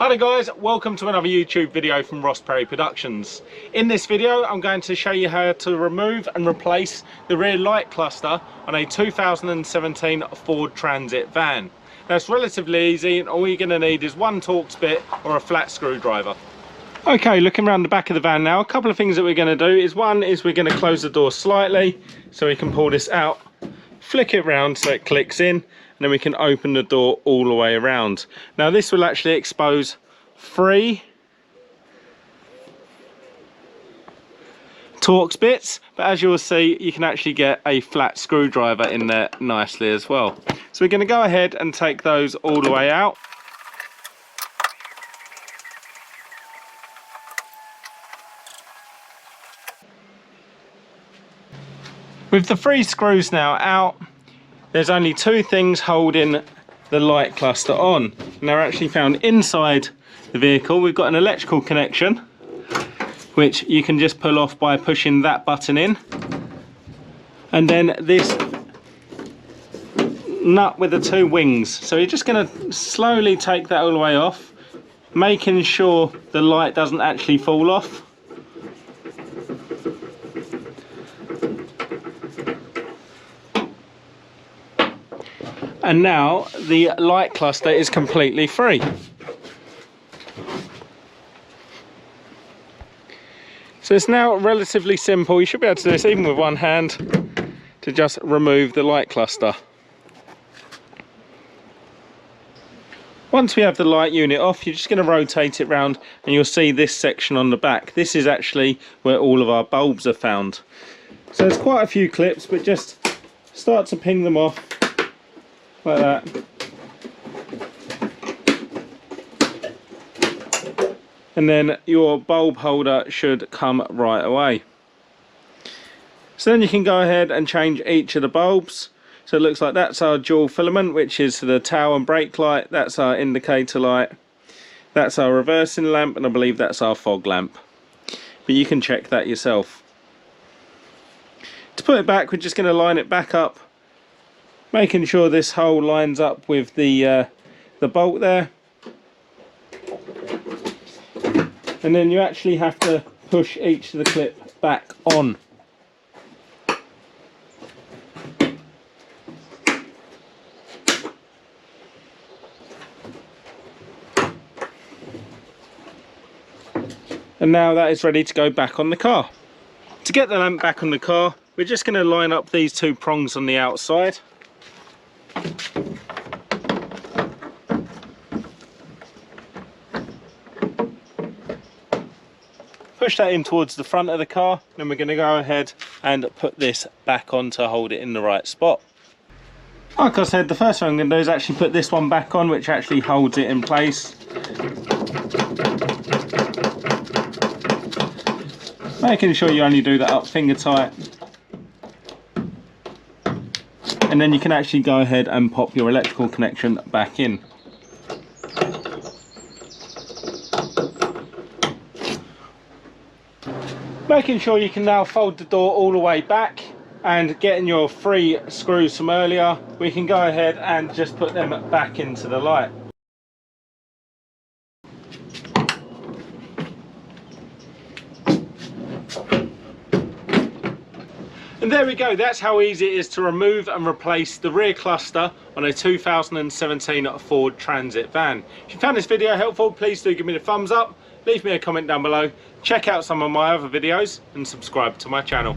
Hi there guys, welcome to another YouTube video from Ross Perry Productions. In this video I'm going to show you how to remove and replace the rear light cluster on a 2017 Ford Transit van. Now it's relatively easy and all you're going to need is one Torx bit or a flat screwdriver. Okay, looking around the back of the van now, a couple of things that we're going to do is one is we're going to close the door slightly so we can pull this out, flick it round so it clicks in, and then we can open the door all the way around. Now this will actually expose 3 Torx bits, but as you will see you can actually get a flat screwdriver in there nicely as well. So we're going to go ahead and take those all the way out. With the 3 screws now out, there's only 2 things holding the light cluster on, and they're actually found inside the vehicle. We've got an electrical connection which you can just pull off by pushing that button in, and then this nut with the 2 wings. So you're just going to slowly take that all the way off, making sure the light doesn't actually fall off. And now the light cluster is completely free. So it's now relatively simple. You should be able to do this even with one hand, to just remove the light cluster. Once we have the light unit off, you're just going to rotate it round and you'll see this section on the back. This is actually where all of our bulbs are found. So there's quite a few clips, but just start to ping them off like that, and then your bulb holder should come right away. So then you can go ahead and change each of the bulbs. So it looks like that's our dual filament, which is the tail and brake light, that's our indicator light, that's our reversing lamp, and I believe that's our fog lamp, but you can check that yourself. To put it back, we're just going to line it back up, making sure this hole lines up with the bolt there, and then you actually have to push each of the clip back on. And now that is ready to go back on the car. To get the lamp back on the car, we're just going to line up these 2 prongs on the outside. Push that in towards the front of the car, then we're going to go ahead and put this back on to hold it in the right spot. Like I said, the first thing I'm going to do is actually put this one back on, which actually holds it in place. Making sure you only do that up finger tight. And then you can actually go ahead and pop your electrical connection back in. Making sure you can now fold the door all the way back, and getting your 3 screws from earlier, we can go ahead and just put them back into the light. And there we go, that's how easy it is to remove and replace the rear cluster on a 2017 Ford Transit van. If you found this video helpful, please do give me a thumbs up, leave me a comment down below, check out some of my other videos and subscribe to my channel.